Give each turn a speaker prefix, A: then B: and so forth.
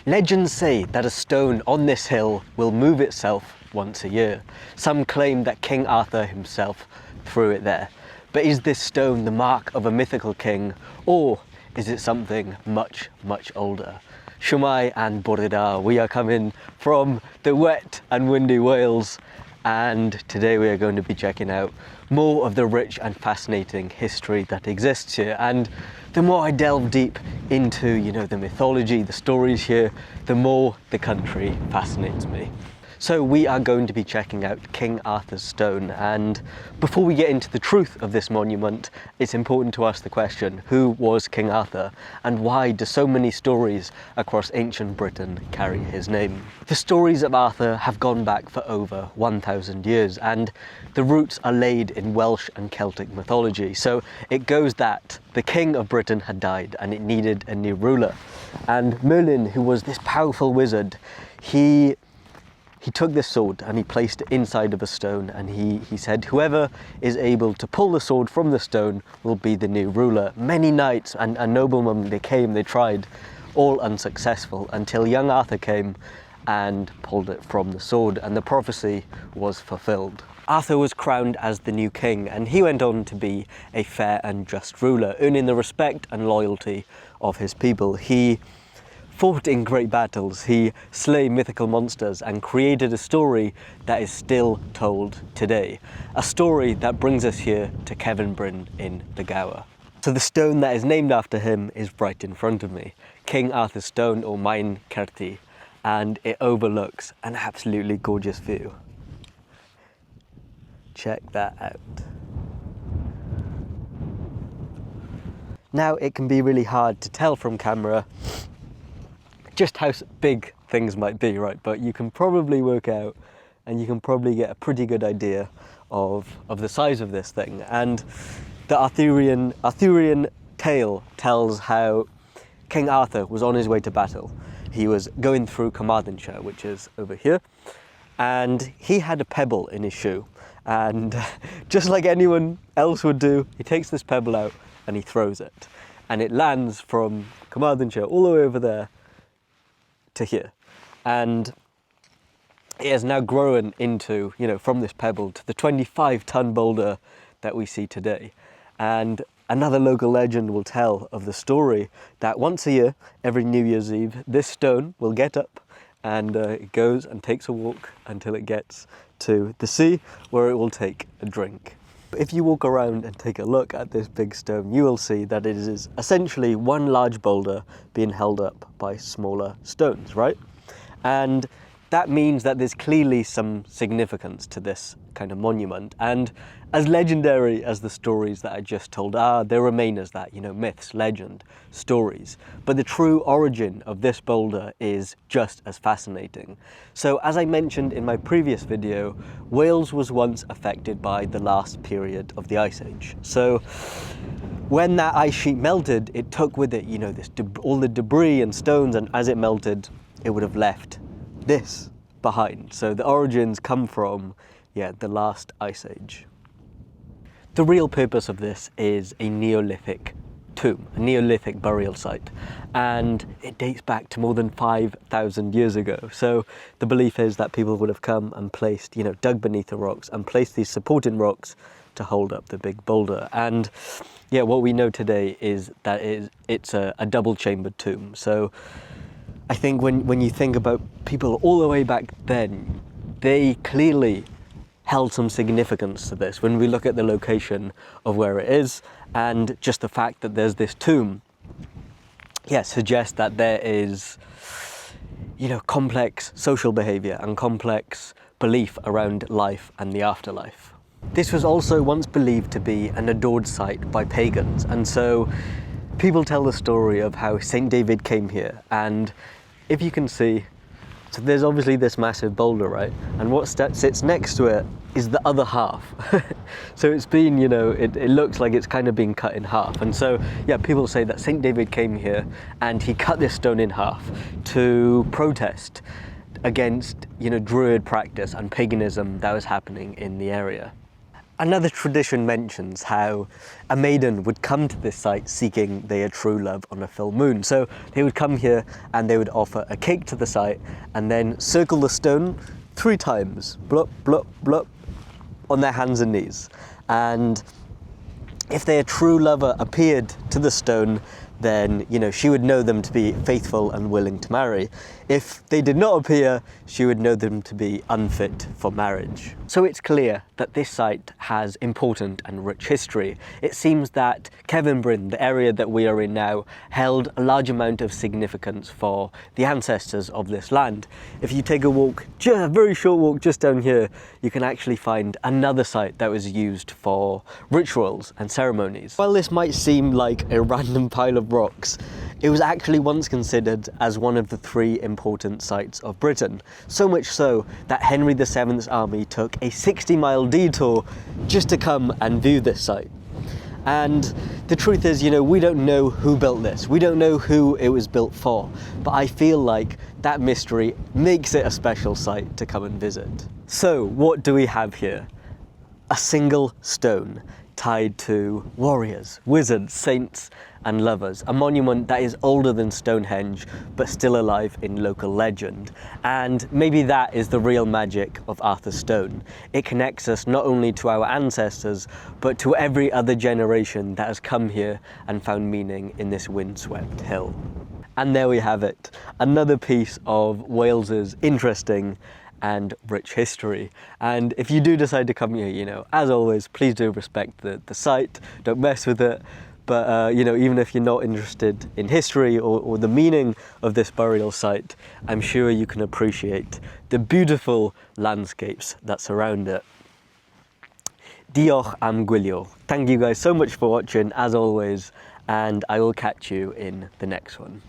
A: Legends say that a stone on this hill will move itself once a year. Some claim that King Arthur himself threw it there. But is this stone the mark of a mythical king, or is it something much, much older? Shwmae and bore da, we are coming from the wet and windy Wales, and today we are going to be checking out more of the rich and fascinating history that exists here. And the more I delve deep into, the mythology, the stories here, the more the country fascinates me. So we are going to be checking out King Arthur's stone, and before we get into the truth of this monument, it's important to ask the question, who was King Arthur, and why do so many stories across ancient Britain carry his name? The stories of Arthur have gone back for over 1,000 years, and the roots are laid in Welsh and Celtic mythology. So it goes that the King of Britain had died and it needed a new ruler. And Merlin, who was this powerful wizard, he took this sword and he placed it inside of a stone, and he said, whoever is able to pull the sword from the stone will be the new ruler. Many knights and noblemen, they tried, all unsuccessful, until young Arthur came and pulled it from the sword, and the prophecy was fulfilled. Arthur was crowned as the new king, and he went on to be a fair and just ruler, earning the respect and loyalty of his people. He fought in great battles, he slayed mythical monsters and created a story that is still told today. A story that brings us here to Cefn Bryn in the Gower. So the stone that is named after him is right in front of me, King Arthur's Stone, or Maen Certi, and it overlooks an absolutely gorgeous view. Check that out. Now it can be really hard to tell from camera just how big things might be, right? But you can probably work out, and you can probably get a pretty good idea of the size of this thing. And the Arthurian tale tells how King Arthur was on his way to battle. He was going through Carmarthenshire, which is over here, and he had a pebble in his shoe. And just like anyone else would do, he takes this pebble out and he throws it. And it lands from Carmarthenshire all the way over there to here, and it has now grown into, from this pebble to the 25-ton boulder that we see today. And another local legend will tell of the story that once a year, every New Year's Eve, this stone will get up and it goes and takes a walk until it gets to the sea, where it will take a drink. If you walk around and take a look at this big stone, you will see that it is essentially one large boulder being held up by smaller stones, right? And that means that there's clearly some significance to this kind of monument. And as legendary as the stories that I just told are, they remain as that, myths, legend, stories. But the true origin of this boulder is just as fascinating. So as I mentioned in my previous video, Wales was once affected by the last period of the Ice Age. So when that ice sheet melted, it took with it, all the debris and stones, and as it melted, it would have left this behind. So the origins come from, the last Ice Age. The real purpose of this is a Neolithic tomb, a Neolithic burial site, and it dates back to more than 5,000 years ago. So the belief is that people would have come and placed, dug beneath the rocks and placed these supporting rocks to hold up the big boulder. And what we know today is that it's a double-chambered tomb. So I think when you think about people all the way back then, they clearly held some significance to this. When we look at the location of where it is, and just the fact that there's this tomb, suggests that there is, complex social behaviour and complex belief around life and the afterlife. This was also once believed to be an adored site by pagans, and so people tell the story of how St. David came here, and if you can see, so there's obviously this massive boulder, right? And what sits next to it is the other half. So it's been, it looks like it's kind of been cut in half. And so, people say that St. David came here and he cut this stone in half to protest against, Druid practice and paganism that was happening in the area. Another tradition mentions how a maiden would come to this site seeking their true love on a full moon. So they would come here and they would offer a cake to the site and then circle the stone 3 times, blop, blop, blop, on their hands and knees. And if their true lover appeared to the stone, then, you know, she would know them to be faithful and willing to marry. If they did not appear, she would know them to be unfit for marriage. So it's clear that this site has important and rich history. It seems that Cefn Bryn, the area that we are in now, held a large amount of significance for the ancestors of this land. If you take a walk, just a very short walk just down here, you can actually find another site that was used for rituals and ceremonies. While this might seem like a random pile of rocks, it was actually once considered as one of the 3 important sites of Britain. So much so that Henry VII's army took a 60-mile detour just to come and view this site. And the truth is, you know, we don't know who built this. We don't know who it was built for. But I feel like that mystery makes it a special site to come and visit. So what do we have here? A single stone tied to warriors, wizards, saints and lovers, a monument that is older than Stonehenge but still alive in local legend. And maybe that is the real magic of Arthur's Stone. It connects us not only to our ancestors but to every other generation that has come here and found meaning in this windswept hill. And there we have it, another piece of Wales's interesting and rich history. And if you do decide to come here, you know, as always, please do respect the site, don't mess with it. But, you know, even if you're not interested in history or the meaning of this burial site, I'm sure you can appreciate the beautiful landscapes that surround it. Diolch am gwylio. Thank you guys so much for watching, as always, and I will catch you in the next one.